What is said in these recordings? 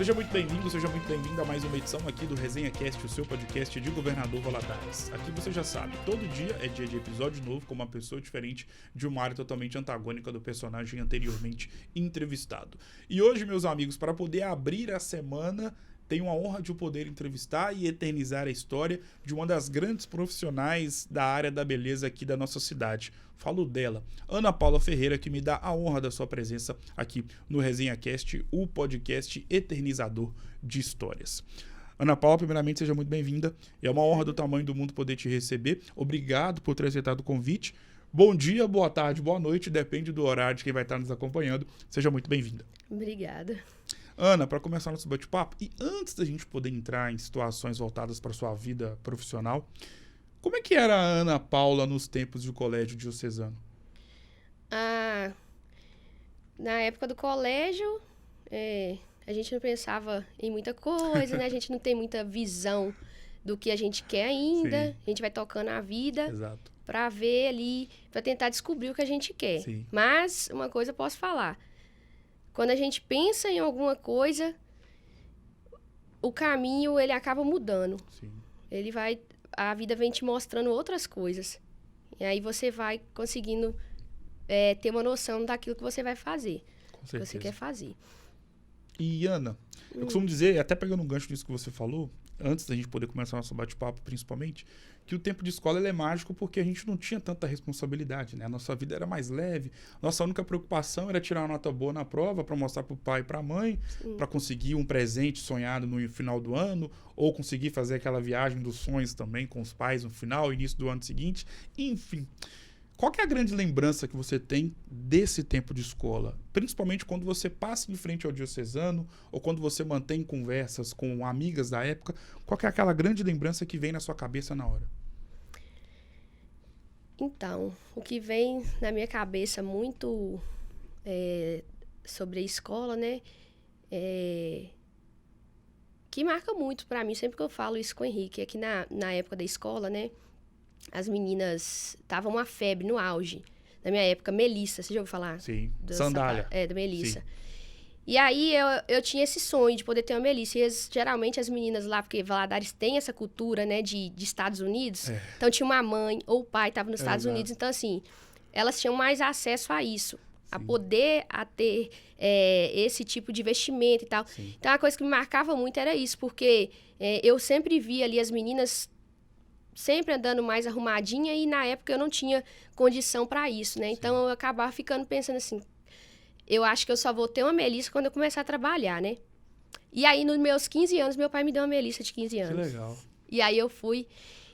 Seja muito bem-vindo, seja muito bem-vinda a mais uma edição aqui do Resenha Cast, o seu podcast de Governador Valadares. Aqui você já sabe, todo dia é dia de episódio novo com uma pessoa diferente de uma área totalmente antagônica do personagem anteriormente entrevistado. E hoje, meus amigos, para poder abrir a semana, tenho a honra de poder entrevistar e eternizar a história de uma das grandes profissionais da área da beleza aqui da nossa cidade. Falo dela, Ana Paula Ferreira, que me dá a honra da sua presença aqui no Resenha Cast, o podcast eternizador de histórias. Ana Paula, primeiramente, seja muito bem-vinda. É uma honra do tamanho do mundo poder te receber. Obrigado por ter aceitado o convite. Bom dia, boa tarde, boa noite, depende do horário de quem vai estar nos acompanhando. Seja muito bem-vinda. Obrigada. Ana, para começar nosso bate-papo, e antes da gente poder entrar em situações voltadas para sua vida profissional, como é que era a Ana Paula nos tempos de colégio diocesano? Na época do colégio, a gente não pensava em muita coisa, né? A gente não tem muita visão do que a gente quer ainda. Sim. A gente vai tocando a vida Exato. para ver ali, para tentar descobrir o que a gente quer. Sim. Mas uma coisa eu posso falar. Quando a gente pensa em alguma coisa, o caminho ele acaba mudando. Sim. A vida vem te mostrando outras coisas. E aí você vai conseguindo ter uma noção daquilo que você vai fazer. Com Que certeza. você quer fazer. E, Ana, eu costumo dizer, até pegando um gancho disso que você falou, antes da gente poder começar nosso bate-papo, principalmente, que o tempo de escola ele é mágico porque a gente não tinha tanta responsabilidade, né? A nossa vida era mais leve, nossa única preocupação era tirar uma nota boa na prova para mostrar para o pai e para a mãe, para conseguir um presente sonhado no final do ano, ou conseguir fazer aquela viagem dos sonhos também com os pais no final, início do ano seguinte, enfim. Qual que é a grande lembrança que você tem desse tempo de escola? Principalmente quando você passa de frente ao diocesano ou quando você mantém conversas com amigas da época. Qual que é aquela grande lembrança que vem na sua cabeça na hora? Então, o que vem na minha cabeça muito sobre a escola, né? Que marca muito pra mim, sempre que eu falo isso com o Henrique, é que na época da escola, né? As meninas estavam uma febre no auge. Na minha época, Melissa, você já ouviu falar? Sim, sandália. Da Melissa. Sim. E aí eu tinha esse sonho de poder ter uma Melissa. E geralmente as meninas lá, porque Valadares tem essa cultura, né, de Estados Unidos. Então tinha uma mãe ou o pai estava nos Estados Exato. Unidos. Então, assim, elas tinham mais acesso a isso. A ter esse tipo de vestimento e tal. Sim. Então, a coisa que me marcava muito era isso. Porque eu sempre via ali as meninas sempre andando mais arrumadinha e na época eu não tinha condição para isso, né? Então eu acabava ficando pensando assim, eu acho que eu só vou ter uma Melissa quando eu começar a trabalhar, né? E aí nos meus 15 anos, meu pai me deu uma Melissa de 15 anos. Que legal. E aí eu fui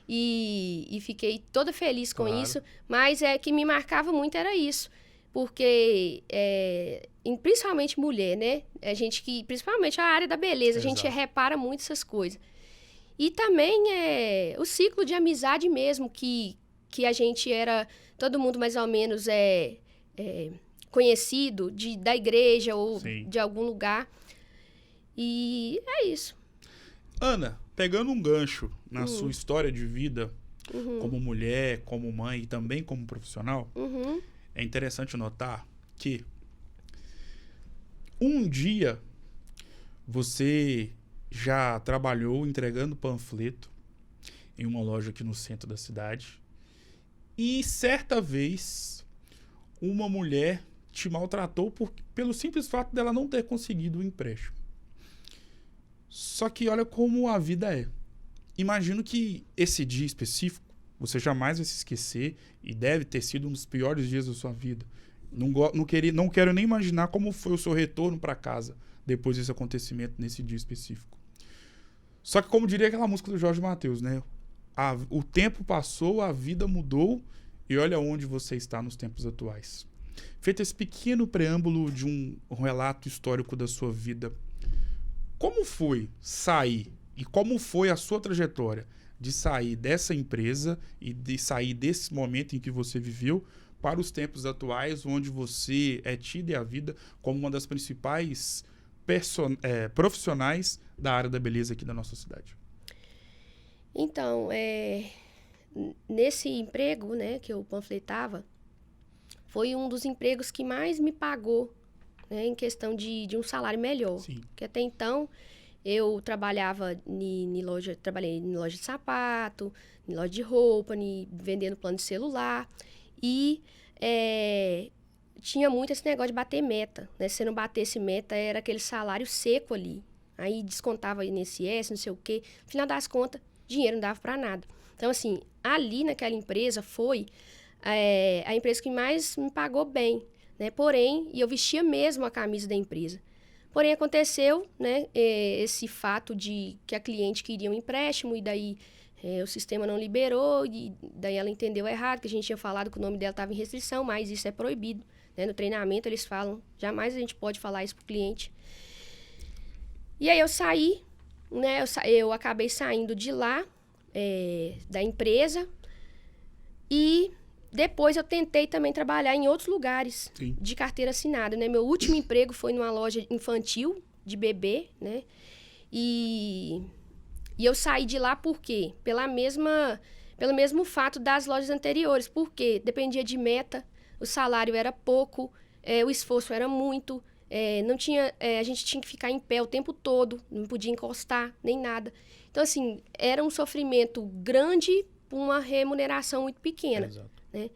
e fiquei toda feliz com Claro. isso, mas que me marcava muito era isso. Porque, principalmente mulher, né? Principalmente a área da beleza, a gente Exato. repara muito essas coisas. E também o ciclo de amizade mesmo, que a gente era todo mundo mais ou menos conhecido da igreja ou Sim. de algum lugar. E é isso. Ana, pegando um gancho na sua história de vida como mulher, como mãe e também como profissional, é interessante notar que um dia você já trabalhou entregando panfleto em uma loja aqui no centro da cidade e certa vez uma mulher te maltratou pelo simples fato dela não ter conseguido o empréstimo. Só que olha como a vida é. Imagino que esse dia específico você jamais vai se esquecer e deve ter sido um dos piores dias da sua vida. Não quero nem imaginar como foi o seu retorno para casa depois desse acontecimento nesse dia específico. Só que como diria aquela música do Jorge Mateus, né? O tempo passou, a vida mudou e olha onde você está nos tempos atuais. Feito esse pequeno preâmbulo de um relato histórico da sua vida, como foi sair e como foi a sua trajetória de sair dessa empresa e de sair desse momento em que você viveu para os tempos atuais, onde você é tida e a vida como uma das principais profissionais da área da beleza aqui da nossa cidade? Então, nesse emprego, né, que eu panfletava, foi um dos empregos que mais me pagou né, em questão de um salário melhor. Sim. Porque até então, eu trabalhava trabalhei em loja de sapato, em loja de roupa, vendendo plano de celular. E tinha muito esse negócio de bater meta, né? Se você não batesse meta, era aquele salário seco ali. Aí descontava INSS, não sei o quê. No final das contas, dinheiro não dava para nada. Então, assim, ali naquela empresa foi a empresa que mais me pagou bem, né? Porém, e eu vestia mesmo a camisa da empresa. Porém, aconteceu, né, esse fato de que a cliente queria um empréstimo e daí o sistema não liberou e daí ela entendeu errado, que a gente tinha falado que o nome dela estava em restrição, mas isso é proibido, né? No treinamento eles falam, jamais a gente pode falar isso para o cliente. E aí eu saí, né, eu acabei saindo de lá, da empresa, e depois eu tentei também trabalhar em outros lugares. Sim. De carteira assinada, né? Meu último emprego foi numa loja infantil de bebê, né? E eu saí de lá por quê? Pelo mesmo fato das lojas anteriores. Por quê? Dependia de meta, o salário era pouco, o esforço era muito, não tinha, a gente tinha que ficar em pé o tempo todo, não podia encostar, nem nada. Então, assim, era um sofrimento grande por uma remuneração muito pequena. Exato. Né?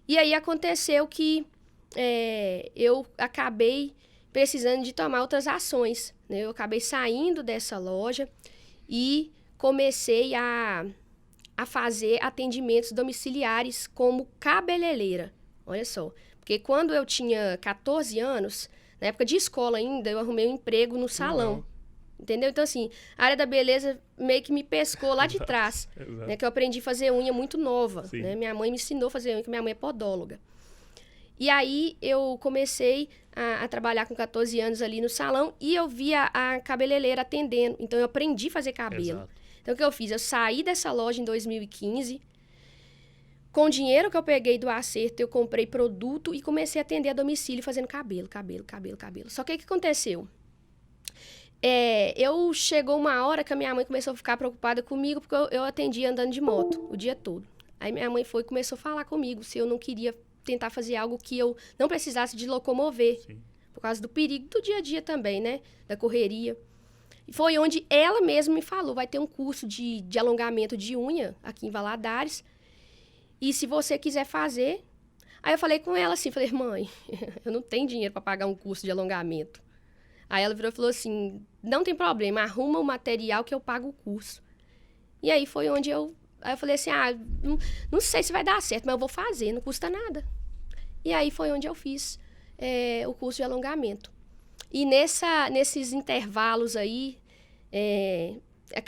E aí aconteceu que eu acabei precisando de tomar outras ações, né? Eu acabei saindo dessa loja e comecei a fazer atendimentos domiciliares como cabeleireira. Olha só, porque quando eu tinha 14 anos, na época de escola ainda, eu arrumei um emprego no salão. Entendeu? Então, assim, a área da beleza meio que me pescou lá de trás. Né? Que eu aprendi a fazer unha muito nova. Né? Minha mãe me ensinou a fazer unha, porque minha mãe é podóloga. E aí, eu comecei a trabalhar com 14 anos ali no salão e eu via a cabeleireira atendendo. Então, eu aprendi a fazer cabelo. Exato. Então, o que eu fiz? Eu saí dessa loja em 2015. Com o dinheiro que eu peguei do acerto, eu comprei produto e comecei a atender a domicílio fazendo cabelo. Só que o que aconteceu? Chegou uma hora que a minha mãe começou a ficar preocupada comigo porque eu atendia andando de moto o dia todo. Aí minha mãe começou a falar comigo se eu não queria tentar fazer algo que eu não precisasse de locomover. Sim. Por causa do perigo do dia a dia também, né? Da correria. E foi onde ela mesma me falou, vai ter um curso de alongamento de unha aqui em Valadares. E se você quiser fazer... Aí eu falei com ela assim, falei, mãe, eu não tenho dinheiro para pagar um curso de alongamento. Aí ela virou e falou assim, não tem problema, arruma o material que eu pago o curso. E aí foi onde aí eu falei assim, não sei se vai dar certo, mas eu vou fazer, não custa nada. E aí foi onde eu fiz o curso de alongamento. E nesses intervalos aí,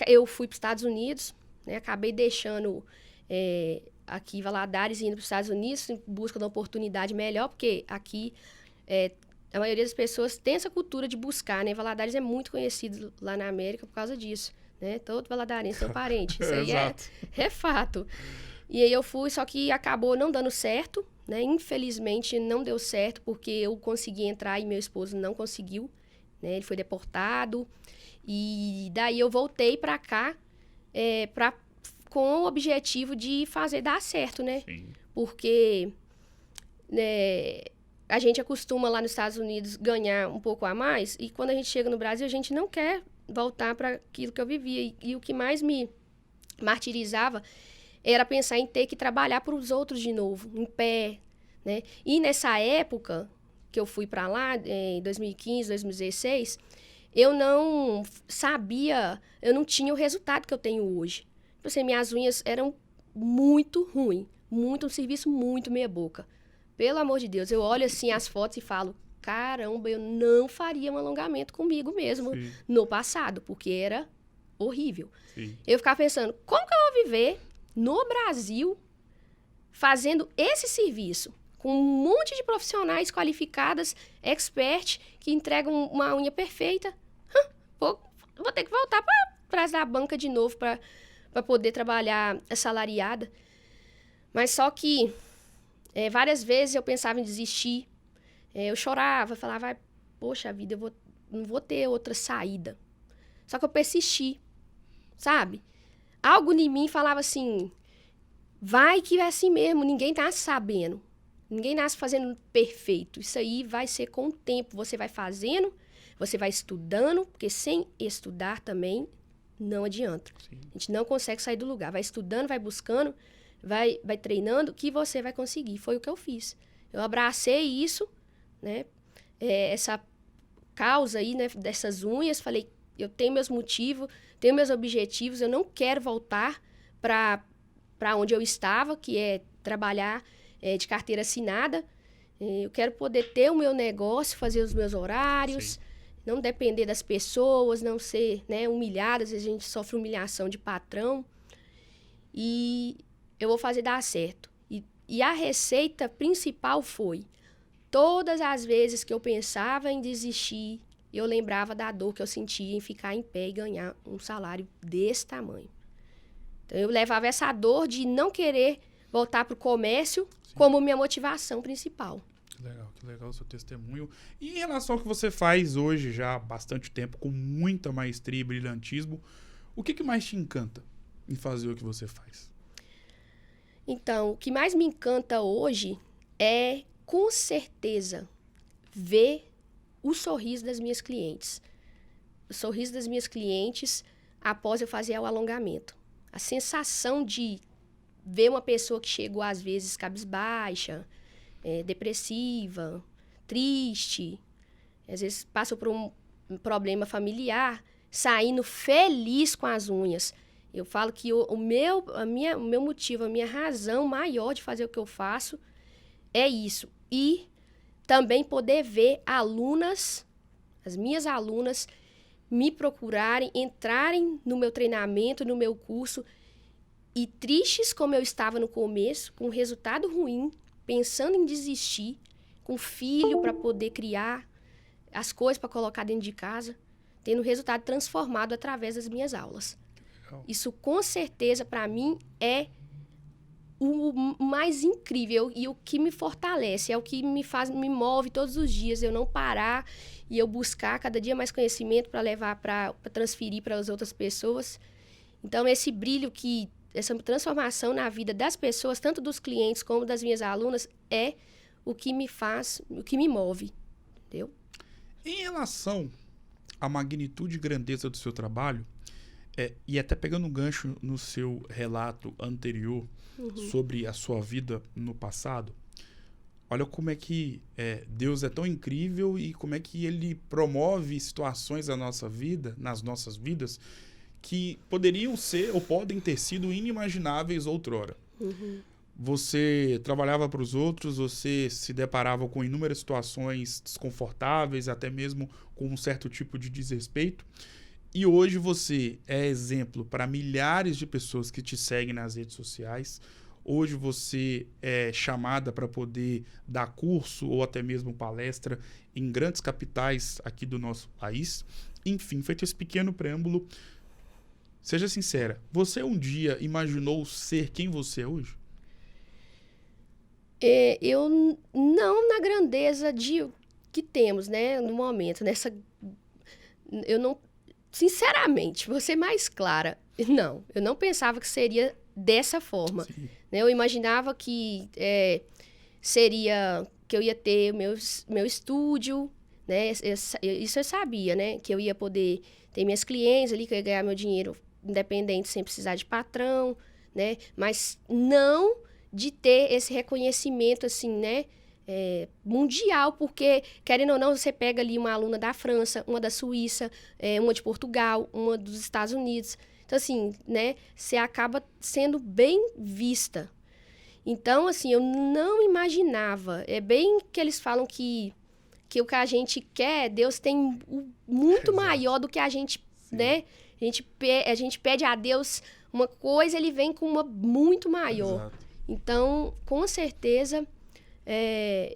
eu fui para os Estados Unidos, né, acabei deixando aqui em Valadares e indo para os Estados Unidos em busca de uma oportunidade melhor, porque aqui... a maioria das pessoas tem essa cultura de buscar, né? Valadares é muito conhecido lá na América por causa disso, né? Todo valadarense tem um parente. Isso aí é fato. E aí eu fui, só que acabou não dando certo, né? Infelizmente não deu certo, porque eu consegui entrar e meu esposo não conseguiu, né? Ele foi deportado. E daí eu voltei para cá com o objetivo de fazer dar certo, né? Sim. Porque... a gente acostuma lá nos Estados Unidos ganhar um pouco a mais e quando a gente chega no Brasil, a gente não quer voltar para aquilo que eu vivia. E o que mais me martirizava era pensar em ter que trabalhar para os outros de novo, em pé, né? E nessa época que eu fui para lá, em 2015, 2016, eu não sabia, eu não tinha o resultado que eu tenho hoje. Assim, minhas unhas eram muito ruins, um serviço muito meia boca. Pelo amor de Deus, eu olho assim as fotos e falo, caramba, eu não faria um alongamento comigo mesmo. Sim. No passado, porque era horrível. Sim. Eu ficava pensando, como que eu vou viver no Brasil fazendo esse serviço? Com um monte de profissionais qualificadas, expert, que entregam uma unha perfeita. Vou ter que voltar para trás da banca de novo para poder trabalhar assalariada. Mas só que... várias vezes eu pensava em desistir, eu chorava, falava, poxa vida, não vou ter outra saída. Só que eu persisti, sabe? Algo em mim falava assim, vai que é assim mesmo, ninguém tá sabendo. Ninguém nasce fazendo perfeito. Isso aí vai ser com o tempo. Você vai fazendo, você vai estudando, porque sem estudar também não adianta. Sim. A gente não consegue sair do lugar. Vai estudando, vai buscando, vai treinando, que você vai conseguir. Foi o que eu fiz. Eu abracei isso, né? Essa causa aí, né, dessas unhas. Falei, eu tenho meus motivos, tenho meus objetivos, eu não quero voltar para onde eu estava, que é trabalhar de carteira assinada. Eu quero poder ter o meu negócio, fazer os meus horários, Sim. não depender das pessoas, não ser, né, humilhada. Às vezes a gente sofre humilhação de patrão. E eu vou fazer dar certo. E a receita principal foi, todas as vezes que eu pensava em desistir, eu lembrava da dor que eu sentia em ficar em pé e ganhar um salário desse tamanho. Então, eu levava essa dor de não querer voltar para o comércio como minha motivação principal. Que legal o seu testemunho. E em relação ao que você faz hoje, já há bastante tempo, com muita maestria e brilhantismo, o que mais te encanta em fazer o que você faz? Então, o que mais me encanta hoje é, com certeza, ver o sorriso das minhas clientes. O sorriso das minhas clientes após eu fazer o alongamento. A sensação de ver uma pessoa que chegou, às vezes, cabisbaixa, depressiva, triste, às vezes passa por um problema familiar, saindo feliz com as unhas. Eu falo que o meu motivo, a minha razão maior de fazer o que eu faço é isso. E também poder ver alunas, as minhas alunas, me procurarem, entrarem no meu treinamento, no meu curso, e tristes como eu estava no começo, com resultado ruim, pensando em desistir, com filho para poder criar, as coisas para colocar dentro de casa, tendo o resultado transformado através das minhas aulas. Isso, com certeza, para mim, é o mais incrível e o que me fortalece, é o que me move todos os dias, eu não parar e eu buscar cada dia mais conhecimento para levar, para transferir para as outras pessoas. Então, esse brilho, essa transformação na vida das pessoas, tanto dos clientes como das minhas alunas, é o que me faz, o que me move, entendeu? Em relação à magnitude e grandeza do seu trabalho, e até pegando um gancho no seu relato anterior sobre a sua vida no passado, olha como é que Deus é tão incrível e como é que Ele promove situações na nossa vida, nas nossas vidas, que poderiam ser ou podem ter sido inimagináveis outrora. Você trabalhava para os outros, você se deparava com inúmeras situações desconfortáveis, até mesmo com um certo tipo de desrespeito. E hoje você é exemplo para milhares de pessoas que te seguem nas redes sociais. Hoje você é chamada para poder dar curso ou até mesmo palestra em grandes capitais aqui do nosso país. Enfim, feito esse pequeno preâmbulo, seja sincera, você um dia imaginou ser quem você é hoje? Eu não na grandeza que temos, né, no momento. Eu não... Sinceramente, vou ser mais clara. Não, eu não pensava que seria dessa forma. Né? Eu imaginava que que eu ia ter meu estúdio, né? Isso eu sabia, né? Que eu ia poder ter minhas clientes ali, que eu ia ganhar meu dinheiro independente, sem precisar de patrão, né? Mas não de ter esse reconhecimento, assim, né? Mundial, porque, querendo ou não, você pega ali uma aluna da França, uma da Suíça, uma de Portugal, uma dos Estados Unidos. Então, assim, né, você acaba sendo bem vista. Então, assim, eu não imaginava. É bem que eles falam que o que a gente quer, Deus tem muito maior do que a gente, né? A gente pede a Deus uma coisa, ele vem com uma muito maior. Exato. Então, com certeza...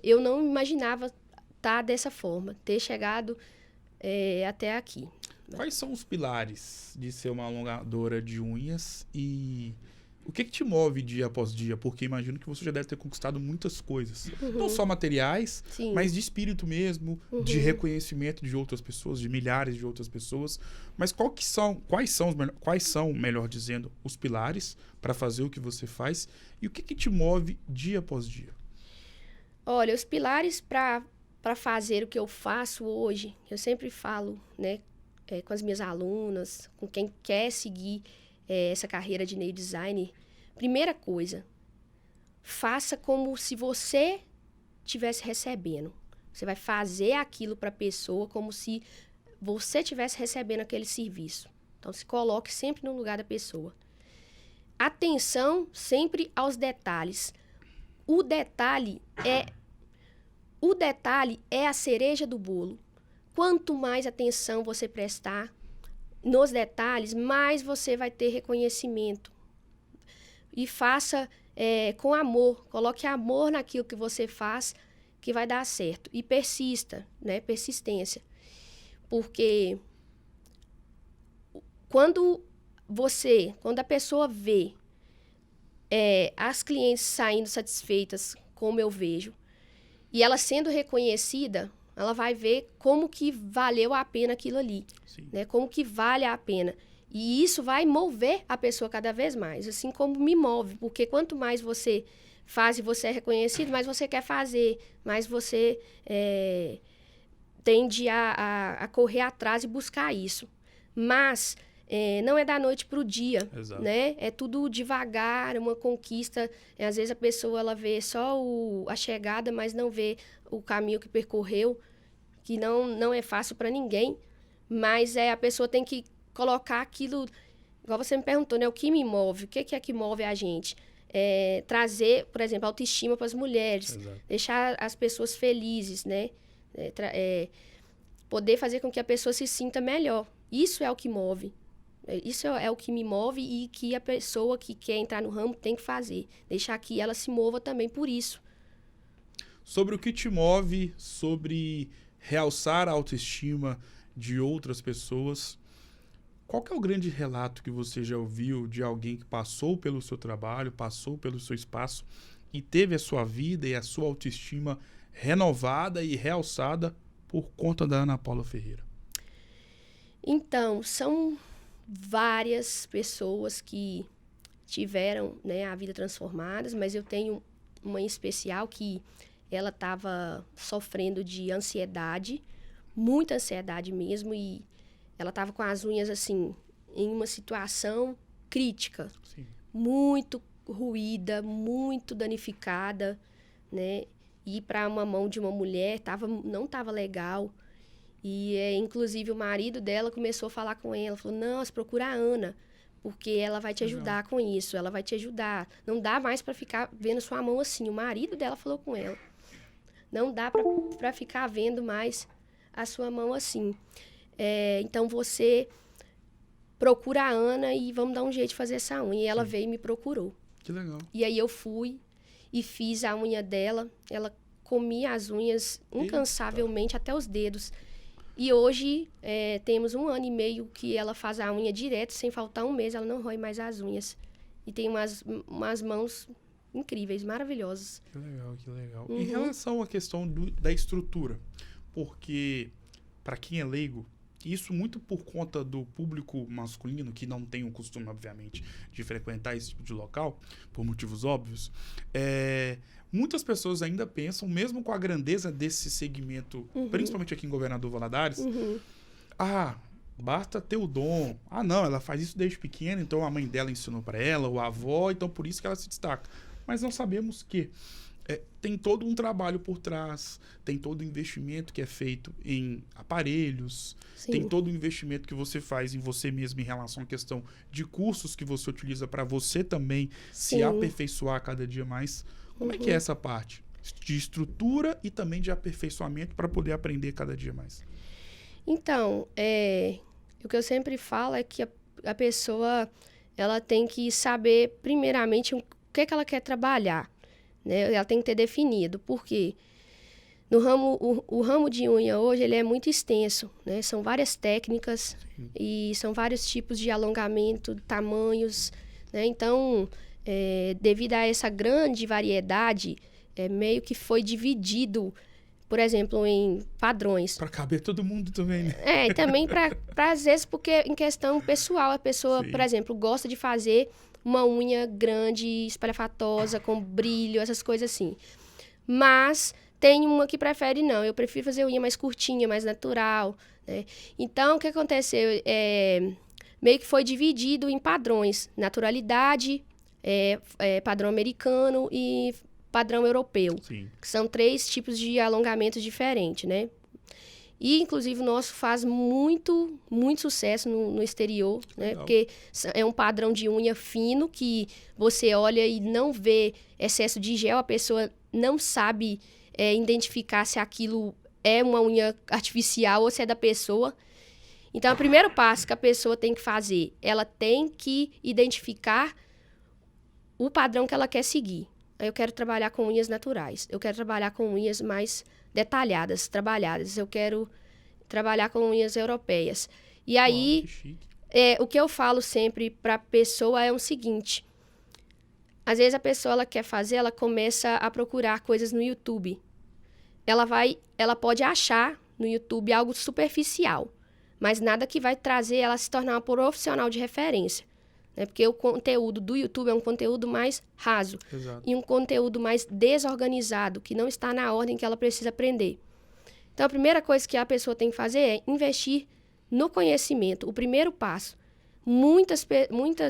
eu não imaginava estar dessa forma, ter chegado até aqui. Quais são os pilares de ser uma alongadora de unhas e o que te move dia após dia? Porque imagino que você já deve ter conquistado muitas coisas. Não só materiais, Sim. mas de espírito mesmo, de reconhecimento de outras pessoas, de milhares de outras pessoas. Mas quais são, melhor dizendo, os pilares para fazer o que você faz e o que te move dia após dia? Olha, os pilares para fazer o que eu faço hoje, eu sempre falo, né, com as minhas alunas, com quem quer seguir essa carreira de nail designer. Primeira coisa, faça como se você estivesse recebendo. Você vai fazer aquilo para a pessoa como se você estivesse recebendo aquele serviço. Então, se coloque sempre no lugar da pessoa. Atenção sempre aos detalhes. O detalhe é a cereja do bolo. Quanto mais atenção você prestar nos detalhes, mais você vai ter reconhecimento. E faça com amor. Coloque amor naquilo que você faz, que vai dar certo. E persista, né? Persistência. Porque quando a pessoa vê as clientes saindo satisfeitas, como eu vejo, e ela sendo reconhecida, ela vai ver como que valeu a pena aquilo ali, né? Como que vale a pena. E isso vai mover a pessoa cada vez mais, assim como me move, porque quanto mais você faz e você é reconhecido, mais você quer fazer, mais você tende a correr atrás e buscar isso. Mas não é da noite para o dia, né? É tudo devagar, uma conquista. Às vezes a pessoa ela vê só a chegada, mas não vê o caminho que percorreu, que não é fácil para ninguém. Mas a pessoa tem que colocar aquilo, igual você me perguntou, né? O que me move? O que é que move a gente? Trazer, por exemplo, autoestima para as mulheres, deixar as pessoas felizes, né? Poder fazer com que a pessoa se sinta melhor. Isso é o que move. Isso é o que me move e que a pessoa que quer entrar no ramo tem que fazer. Deixar que ela se mova também por isso. Sobre o que te move, sobre realçar a autoestima de outras pessoas, qual que é o grande relato que você já ouviu de alguém que passou pelo seu trabalho, passou pelo seu espaço e teve a sua vida e a sua autoestima renovada e realçada por conta da Ana Paula Ferreira? Então, são várias pessoas que tiveram, né, a vida transformadas, mas eu tenho uma em especial que ela estava sofrendo de ansiedade, muita ansiedade mesmo, e ela estava com as unhas, assim, em uma situação crítica. Sim. Muito ruída, muito danificada, né? E para uma mão de uma mulher não estava legal. E, inclusive, o marido dela começou a falar com ela. Falou, não, você procura a Ana, porque ela vai te ajudar com isso. Ela vai te ajudar. Não dá mais para ficar vendo sua mão assim. O marido dela falou com ela. Não dá para ficar vendo mais a sua mão assim. Então, você procura a Ana e vamos dar um jeito de fazer essa unha. E ela veio e me procurou. Que legal. E aí eu fui e fiz a unha dela. Ela comia as unhas incansavelmente até os dedos. E hoje temos 1 ano e meio que ela faz a unha direto, sem faltar um mês, ela não rói mais as unhas. E tem umas mãos incríveis, maravilhosas. Que legal, que legal. Uhum. Em relação à questão da estrutura, porque para quem é leigo, isso muito por conta do público masculino, que não tem o costume, obviamente, de frequentar esse tipo de local, por motivos óbvios, muitas pessoas ainda pensam, mesmo com a grandeza desse segmento, principalmente aqui em Governador Valadares, basta ter o dom. Ah, não, ela faz isso desde pequena, então a mãe dela ensinou para ela, ou a avó, então por isso que ela se destaca. Mas não sabemos que tem todo um trabalho por trás, tem todo o investimento que é feito em aparelhos, Sim. tem todo o investimento que você faz em você mesmo em relação à questão de cursos que você utiliza para você também se aperfeiçoar cada dia mais. Como é que é essa parte de estrutura e também de aperfeiçoamento para poder aprender cada dia mais? Então, o que eu sempre falo é que a pessoa ela tem que saber, primeiramente, o que ela quer trabalhar. Né? Ela tem que ter definido. Por quê? O ramo de unha hoje ele é muito extenso. Né? São várias técnicas e são vários tipos de alongamento, tamanhos. Né? Então, devido a essa grande variedade, meio que foi dividido, por exemplo, em padrões. Para caber todo mundo também, né? E também para às vezes, porque em questão pessoal, a pessoa, por exemplo, gosta de fazer uma unha grande, espalhafatosa, com brilho, essas coisas assim. mas tem uma que prefere não. Eu prefiro fazer unha mais curtinha, mais natural, né? Então, o que aconteceu? Meio que foi dividido em padrões. Naturalidade, padrão americano e padrão europeu. Sim. Que são 3 tipos de alongamentos diferentes, né? E, inclusive, o nosso faz muito, muito sucesso no exterior, né? Legal. Porque é um padrão de unha fino que você olha e não vê excesso de gel, a pessoa não sabe identificar se aquilo é uma unha artificial ou se é da pessoa. Então, o primeiro passo que a pessoa tem que fazer, ela tem que identificar o padrão que ela quer seguir. Eu quero trabalhar com unhas naturais, eu quero trabalhar com unhas mais detalhadas, trabalhadas, eu quero trabalhar com unhas europeias. E aí, que chique. o que eu falo sempre para a pessoa é o seguinte: às vezes a pessoa ela quer fazer, ela começa a procurar coisas no YouTube. Ela pode achar no YouTube algo superficial, mas nada que vai trazer ela a se tornar uma profissional de referência. Né? Porque o conteúdo do YouTube é um conteúdo mais raso. Exato. E um conteúdo mais desorganizado, que não está na ordem que ela precisa aprender. Então, a primeira coisa que a pessoa tem que fazer é investir no conhecimento, o primeiro passo. Muitas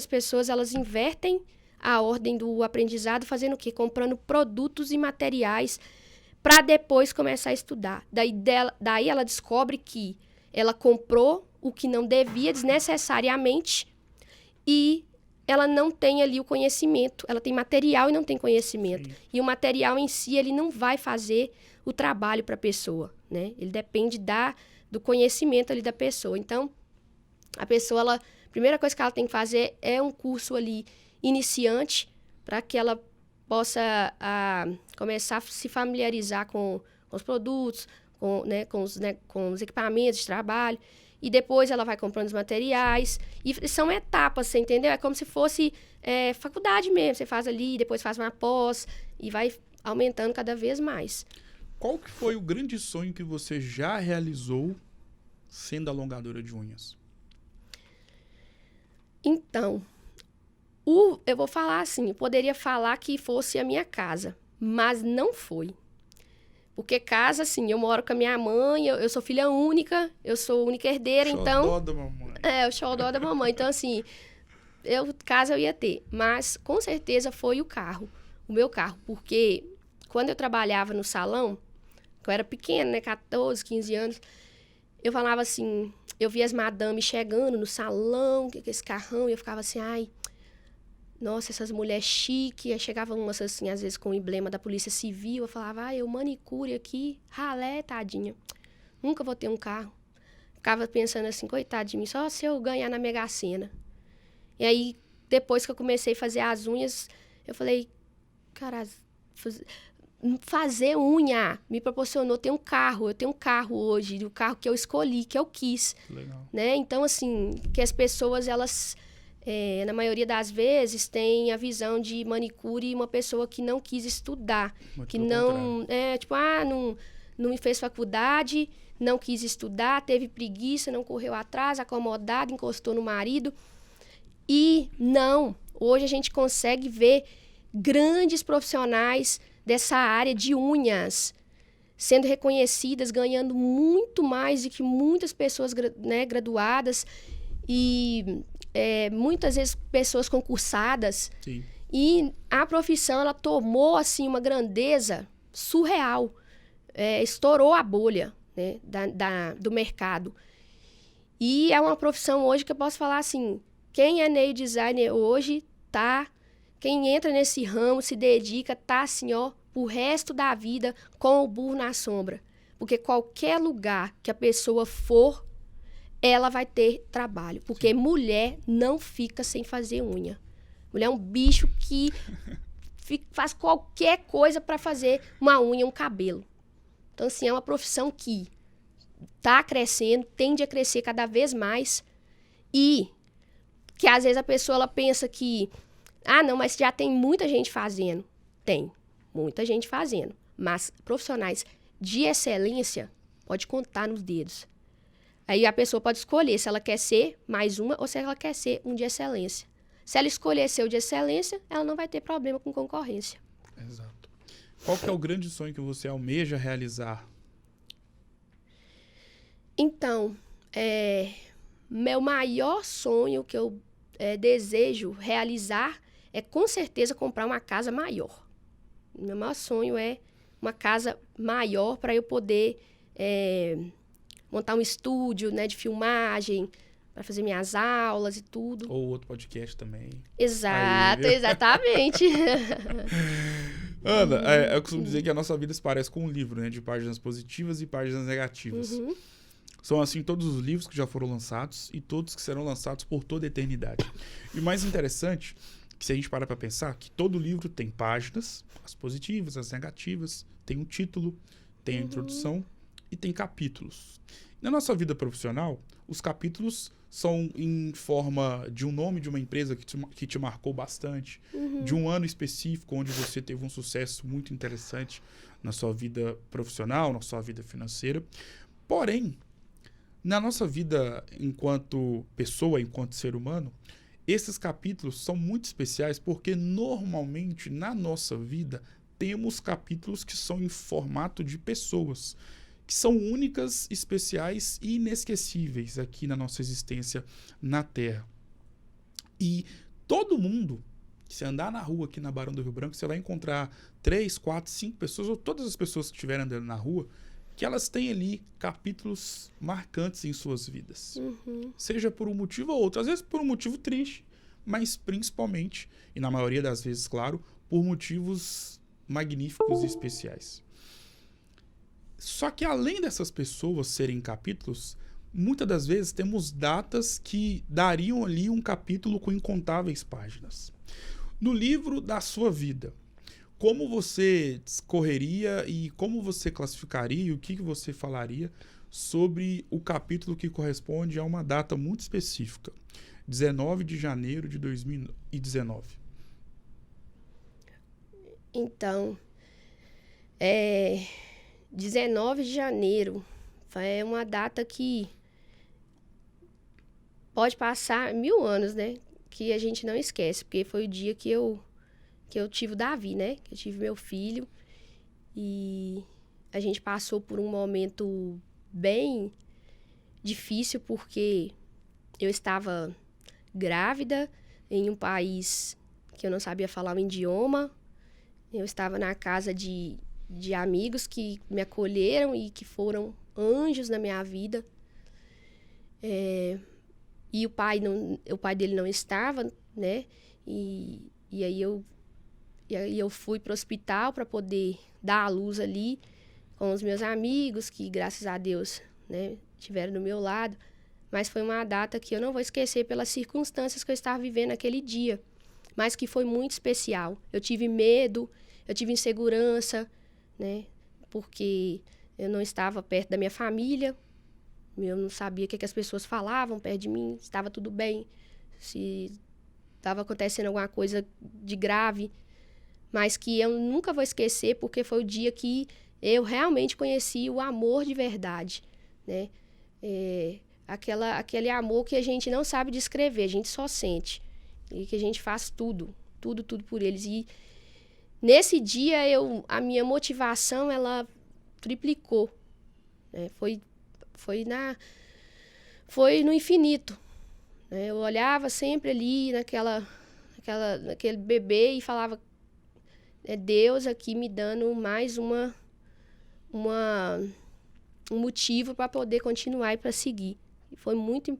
pessoas, elas invertem a ordem do aprendizado, fazendo o quê? Comprando produtos e materiais para depois começar a estudar. Daí ela descobre que ela comprou o que não devia desnecessariamente e ela não tem ali o conhecimento. Ela tem material e não tem conhecimento. Sim. E o material em si, ele não vai fazer o trabalho para a pessoa, né? Ele depende do conhecimento ali da pessoa. Então, a pessoa, a primeira coisa que ela tem que fazer é um curso ali iniciante para que ela possa começar a se familiarizar com os produtos, com os equipamentos de trabalho. E depois ela vai comprando os materiais. E são etapas, você entendeu? É como se fosse faculdade mesmo. Você faz ali, depois faz uma pós e vai aumentando cada vez mais. Qual que foi o grande sonho que você já realizou sendo alongadora de unhas? Então, eu vou falar assim, eu poderia falar que fosse a minha casa, mas não foi. Porque casa, assim, eu moro com a minha mãe, eu sou filha única, eu sou única herdeira, então... Xodó da mamãe. O xodó da mamãe. Então, assim, casa eu ia ter. Mas, com certeza, foi o meu carro. Porque quando eu trabalhava no salão, que eu era pequena, né, 14, 15 anos, eu falava assim, eu via as madames chegando no salão, com esse carrão, e eu ficava assim, ai... Nossa, essas mulheres chiques. Aí chegavam umas assim, às vezes com o emblema da Polícia Civil. Eu falava, eu manicure aqui, ralé, tadinha. Nunca vou ter um carro. Ficava pensando assim, coitado de mim, só se eu ganhar na Mega Sena. E aí, depois que eu comecei a fazer as unhas, eu falei, cara, fazer unha me proporcionou ter um carro. Eu tenho um carro hoje, o carro que eu escolhi, que eu quis. Legal. Né? Então, assim, que as pessoas, elas... na maioria das vezes, tem a visão de manicure uma pessoa que não quis estudar. Muito que pelo não... não me fez faculdade, não quis estudar, teve preguiça, não correu atrás, acomodado, encostou no marido. E não. Hoje a gente consegue ver grandes profissionais dessa área de unhas sendo reconhecidas, ganhando muito mais do que muitas pessoas, né, graduadas e... muitas vezes pessoas concursadas. Sim. E a profissão, ela tomou assim uma grandeza surreal. Estourou a bolha, né, do mercado. E é uma profissão hoje que eu posso falar assim, quem é nail designer hoje, quem entra nesse ramo, se dedica, assim, ó, o resto da vida com o burro na sombra. Porque qualquer lugar que a pessoa for, ela vai ter trabalho. Porque mulher não fica sem fazer unha. Mulher é um bicho que faz qualquer coisa para fazer uma unha, um cabelo. Então, assim, é uma profissão que está crescendo, tende a crescer cada vez mais. E que às vezes a pessoa ela pensa que, não, mas já tem muita gente fazendo. Tem, muita gente fazendo. Mas profissionais de excelência, pode contar nos dedos. Aí a pessoa pode escolher se ela quer ser mais uma ou se ela quer ser um de excelência. Se ela escolher ser o de excelência, ela não vai ter problema com concorrência. Exato. Qual que é o grande sonho que você almeja realizar? Então, meu maior sonho que eu desejo realizar é, com certeza, comprar uma casa maior. Meu maior sonho é uma casa maior para eu poder montar um estúdio, né, de filmagem, para fazer minhas aulas e tudo. Ou outro podcast também. Exato, Aí, exatamente. Ana, eu costumo dizer que a nossa vida se parece com um livro, né? De páginas positivas e páginas negativas. Uhum. São assim todos os livros que já foram lançados e todos que serão lançados por toda a eternidade. E o mais interessante, que se a gente parar para pensar, que todo livro tem páginas, as positivas, as negativas, tem um título, tem a introdução e tem capítulos. Na nossa vida profissional, os capítulos são em forma de um nome de uma empresa que te marcou bastante, de um ano específico onde você teve um sucesso muito interessante na sua vida profissional, na sua vida financeira. Porém, na nossa vida enquanto pessoa, enquanto ser humano, esses capítulos são muito especiais porque normalmente na nossa vida temos capítulos que são em formato de pessoas, que são únicas, especiais e inesquecíveis aqui na nossa existência na Terra. E todo mundo, se andar na rua aqui na Barão do Rio Branco, você vai encontrar 3, 4, 5 pessoas, ou todas as pessoas que estiverem andando na rua, que elas têm ali capítulos marcantes em suas vidas. Seja por um motivo ou outro. Às vezes por um motivo triste, mas principalmente, e na maioria das vezes, claro, por motivos magníficos e especiais. Só que além dessas pessoas serem capítulos, muitas das vezes temos datas que dariam ali um capítulo com incontáveis páginas. No livro da sua vida, como você discorreria e como você classificaria e o que você falaria sobre o capítulo que corresponde a uma data muito específica, 19 de janeiro de 2019? Então, 19 de janeiro é uma data que pode passar 1000 anos, né? Que a gente não esquece, porque foi o dia que eu tive o Davi, né? Que eu tive meu filho. E a gente passou por um momento bem difícil, porque eu estava grávida em um país que eu não sabia falar o idioma. Eu estava na casa de amigos que me acolheram e que foram anjos na minha vida. E o pai dele não estava, né? E aí eu fui para o hospital para poder dar à luz ali com os meus amigos, que graças a Deus, né, estiveram do meu lado. Mas foi uma data que eu não vou esquecer pelas circunstâncias que eu estava vivendo naquele dia, mas que foi muito especial. Eu tive medo, eu tive insegurança, né, porque eu não estava perto da minha família, eu não sabia o que as pessoas falavam perto de mim, se estava tudo bem, se estava acontecendo alguma coisa de grave, mas que eu nunca vou esquecer, porque foi o dia que eu realmente conheci o amor de verdade, né? Aquele amor que a gente não sabe descrever, a gente só sente, e que a gente faz tudo por eles. E nesse dia a minha motivação ela triplicou, né? Foi no infinito, né? Eu olhava sempre ali naquele bebê e falava, é Deus aqui me dando mais um motivo para poder continuar e para seguir. E foi muito,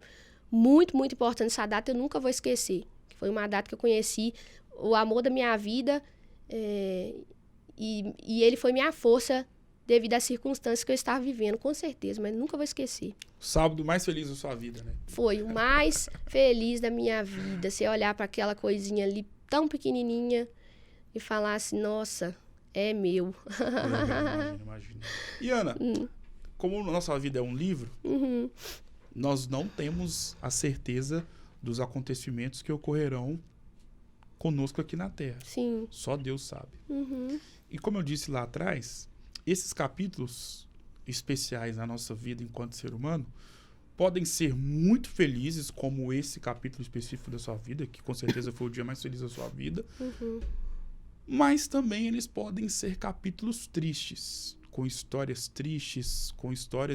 muito, muito importante essa data, eu nunca vou esquecer. Foi uma data que eu conheci o amor da minha vida, e ele foi minha força devido às circunstâncias que eu estava vivendo, com certeza, mas nunca vou esquecer. O sábado mais feliz da sua vida, né? Foi o mais feliz da minha vida. Você olhar para aquela coisinha ali tão pequenininha e falar assim, nossa, é meu. Imagino. E Ana, como nossa vida é um livro, nós não temos a certeza dos acontecimentos que ocorrerão conosco aqui na Terra. Sim. Só Deus sabe. E como eu disse lá atrás, esses capítulos especiais na nossa vida enquanto ser humano podem ser muito felizes, como esse capítulo específico da sua vida, que com certeza foi o dia mais feliz da sua vida. mas também eles podem ser capítulos tristes, com histórias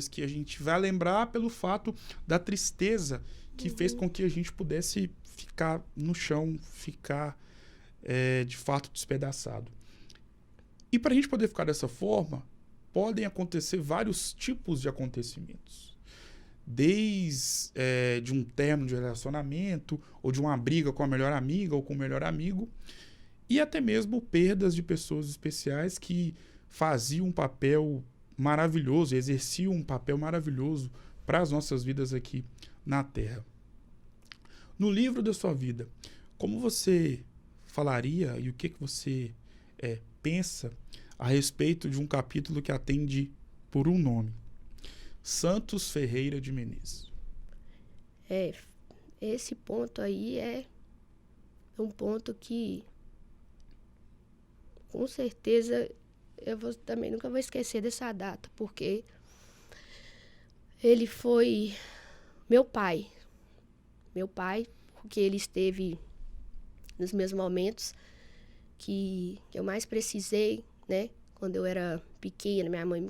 que a gente vai lembrar pelo fato da tristeza que fez com que a gente pudesse ficar no chão, ficar de fato despedaçado. E para a gente poder ficar dessa forma, podem acontecer vários tipos de acontecimentos. Desde de um término de relacionamento, ou de uma briga com a melhor amiga ou com o melhor amigo, e até mesmo perdas de pessoas especiais que faziam um papel maravilhoso, exerciam um papel maravilhoso para as nossas vidas aqui na Terra. No livro da sua vida, como você falaria e o que você pensa a respeito de um capítulo que atende por um nome? Santos Ferreira de Menezes. Esse ponto aí é um ponto que, com certeza, também nunca vou esquecer dessa data, porque ele foi meu pai. Meu pai, porque ele esteve nos meus momentos que eu mais precisei, né? Quando eu era pequena, minha mãe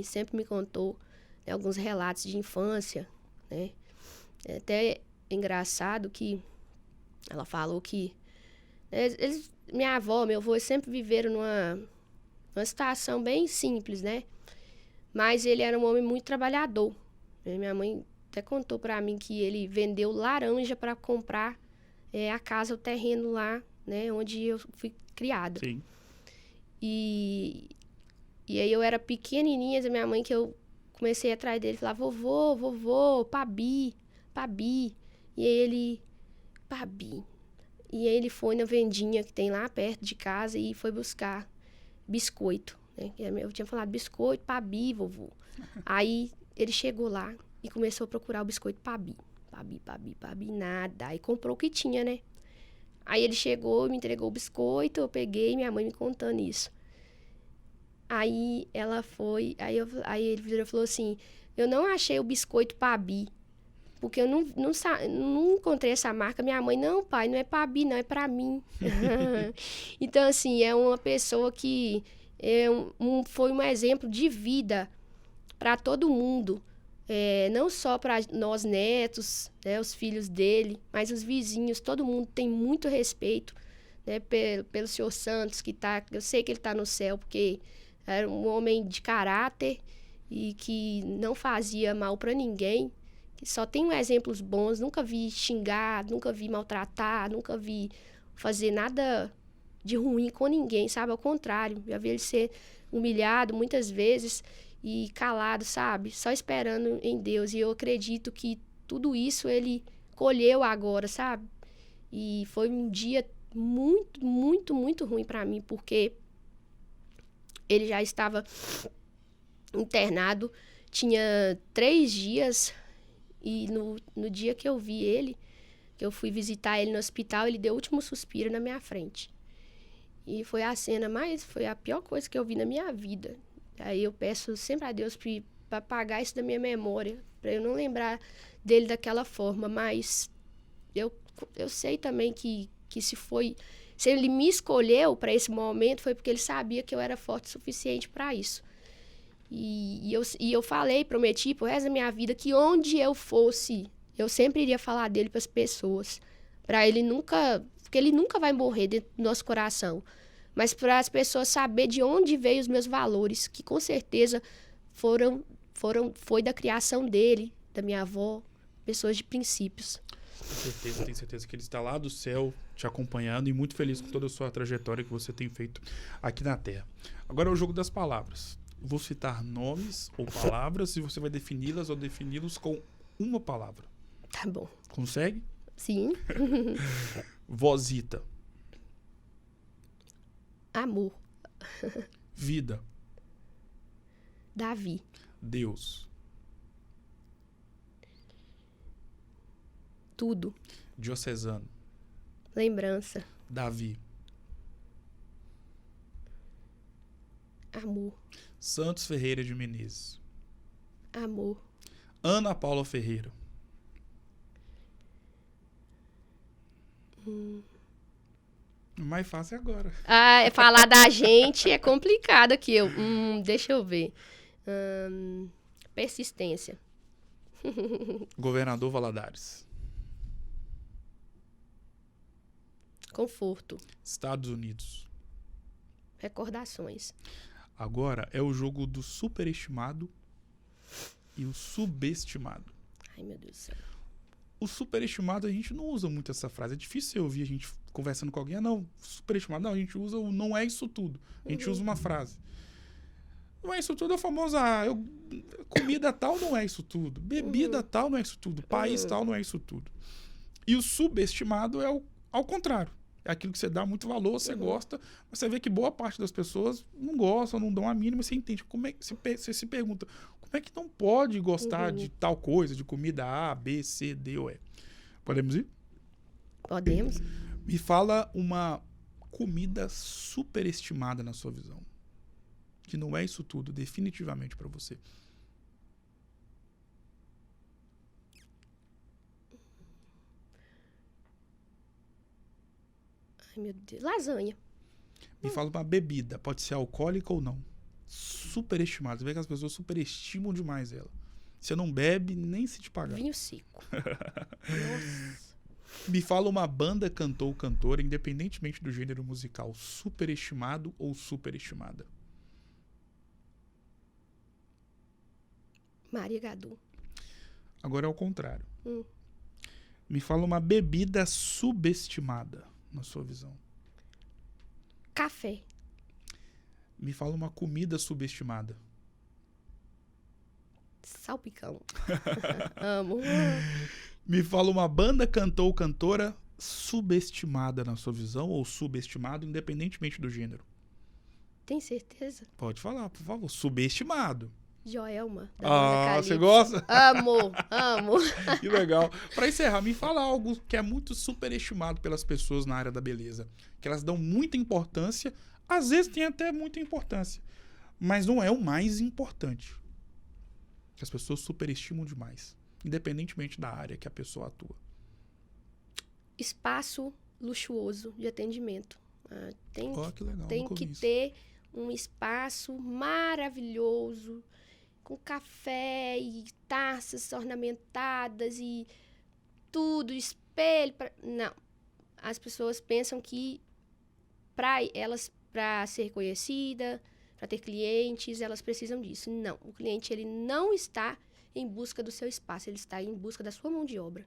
sempre me contou, né, alguns relatos de infância, né? É até engraçado que ela falou que minha avó, meu avô sempre viveram numa situação bem simples, né? Mas ele era um homem muito trabalhador. Minha mãe até contou pra mim que ele vendeu laranja para comprar a casa, o terreno lá, né? Onde eu fui criada. Sim. E aí eu era pequenininha, a minha mãe, que eu comecei atrás dele, falava, vovô, Pabi. E aí ele, Pabi. E aí ele foi na vendinha que tem lá perto de casa e foi buscar biscoito, né? Eu tinha falado biscoito, Pabi, vovô. Aí ele chegou lá e começou a procurar o biscoito Pabi. Pabi, nada. Aí comprou o que tinha, né? Aí ele chegou, me entregou o biscoito, eu peguei, minha mãe me contando isso. Aí ela foi, aí ele virou e falou assim, eu não achei o biscoito Pabi, porque eu não encontrei essa marca. Minha mãe, não, pai, não é Pabi, não, é pra mim. Então, assim, é uma pessoa que foi um exemplo de vida para todo mundo. Não só para nós netos, né, os filhos dele, mas os vizinhos, todo mundo tem muito respeito, né, pelo senhor Santos, eu sei que ele está no céu, porque era um homem de caráter e que não fazia mal para ninguém, que só tem exemplos bons, nunca vi xingar, nunca vi maltratar, nunca vi fazer nada de ruim com ninguém, sabe? Ao contrário, já vi ele ser humilhado muitas vezes e calado, sabe? Só esperando em Deus. E eu acredito que tudo isso ele colheu agora, sabe? E foi um dia muito, muito, muito ruim para mim, porque ele já estava internado, tinha 3 dias, e no dia que eu vi ele, que eu fui visitar ele no hospital, ele deu o último suspiro na minha frente. E foi a pior coisa que eu vi na minha vida. Aí eu peço sempre a Deus para apagar isso da minha memória, para eu não lembrar dele daquela forma, mas eu sei também que se ele me escolheu para esse momento, foi porque ele sabia que eu era forte o suficiente para isso. E eu prometi pro resto da minha vida que onde eu fosse, eu sempre iria falar dele para as pessoas, para ele nunca, porque ele nunca vai morrer dentro do nosso coração, mas para as pessoas saber de onde veio os meus valores, que com certeza foi da criação dele, da minha avó, pessoas de princípios. Tenho certeza que ele está lá do céu te acompanhando e muito feliz com toda a sua trajetória que você tem feito aqui na Terra. Agora é o jogo das palavras. Vou citar nomes ou palavras e você vai defini-las ou defini-los com uma palavra. Tá bom. Consegue? Sim. Vozita. Amor. Vida. Davi. Deus. Tudo. Diocesano. Lembrança. Davi. Amor. Santos Ferreira de Menezes. Amor. Ana Paula Ferreira. O mais fácil é agora. Falar da gente é complicado aqui. Deixa eu ver. Persistência. Governador Valadares. Conforto. Estados Unidos. Recordações. Agora é o jogo do superestimado e o subestimado. Ai, meu Deus do céu. O superestimado, a gente não usa muito essa frase. É difícil você ouvir a gente conversando com alguém. Não, superestimado. Não, a gente usa o não é isso tudo. A gente usa uma frase. Não é isso tudo, é o famoso, comida tal não é isso tudo. Bebida tal não é isso tudo. País tal não é isso tudo. E o subestimado é ao contrário. É aquilo que você dá muito valor, você gosta, mas você vê que boa parte das pessoas não gostam, não dão a mínima, você entende. Como é que você se pergunta, como é que não pode gostar de tal coisa, de comida A, B, C, D ou E? Podemos ir? Podemos. Me fala uma comida superestimada na sua visão. Que não é isso tudo, definitivamente, para você. Ai, meu Deus. Lasanha. Me fala uma bebida, pode ser alcoólica ou não. Superestimada. Você vê que as pessoas superestimam demais ela. Você não bebe nem se te pagar. Vinho seco. Nossa. Me fala uma banda, cantor ou cantora, independentemente do gênero musical, superestimado ou superestimada. Maria Gadu. Agora é o contrário. Me fala uma bebida subestimada, na sua visão. Café. Me fala uma comida subestimada. Salpicão. Amo. Me fala uma banda, cantor ou cantora subestimada na sua visão ou subestimado, independentemente do gênero. Tem certeza? Pode falar, por favor. Subestimado. Joelma. Da banda Calypso. Você gosta? Amo. Que legal. Pra encerrar, me fala algo que é muito superestimado pelas pessoas na área da beleza. Que elas dão muita importância, às vezes tem até muita importância, mas não é o mais importante. Que as pessoas superestimam demais, independentemente da área que a pessoa atua. Espaço luxuoso de atendimento. Que legal. Tem que ter um espaço maravilhoso, com café e taças ornamentadas e tudo, espelho. Não. As pessoas pensam que para ser conhecida, para ter clientes, elas precisam disso. Não. O cliente ele não está em busca do seu espaço, ele está em busca da sua mão de obra.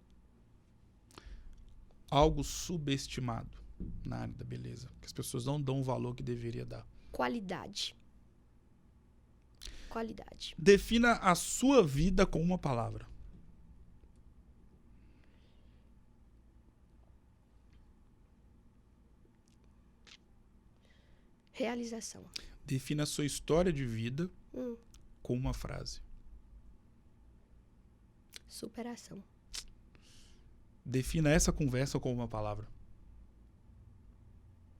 Algo subestimado na área da beleza, que as pessoas não dão o valor que deveria dar. Qualidade. Defina a sua vida com uma palavra. Realização. Defina a sua história de vida com uma frase. Superação. Defina essa conversa com uma palavra.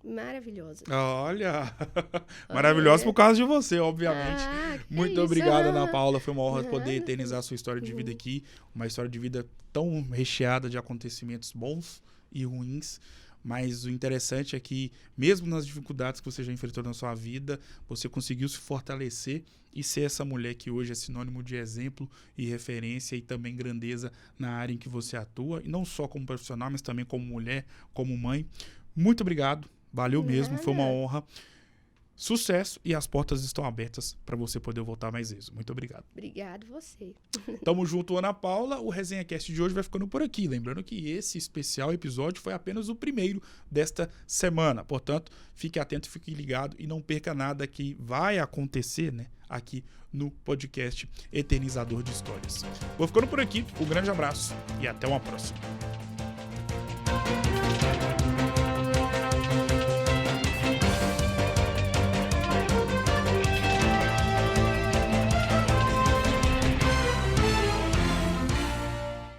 Maravilhosa. Olha! Maravilhosa por causa de você, obviamente. Muito obrigado, Ana Paula. Foi uma honra poder eternizar a sua história de vida aqui. Uma história de vida tão recheada de acontecimentos bons e ruins. Mas o interessante é que, mesmo nas dificuldades que você já enfrentou na sua vida, você conseguiu se fortalecer e ser essa mulher que hoje é sinônimo de exemplo e referência e também grandeza na área em que você atua. E não só como profissional, mas também como mulher, como mãe. Muito obrigado. Valeu mesmo, foi uma honra. Sucesso e as portas estão abertas para você poder voltar mais vezes. Muito obrigado. Obrigado você. Tamo junto, Ana Paula. O Resenha Cast de hoje vai ficando por aqui. Lembrando que esse especial episódio foi apenas o primeiro desta semana. Portanto, fique atento, fique ligado e não perca nada que vai acontecer, né, aqui no podcast Eternizador de Histórias. Vou ficando por aqui. Um grande abraço e até uma próxima.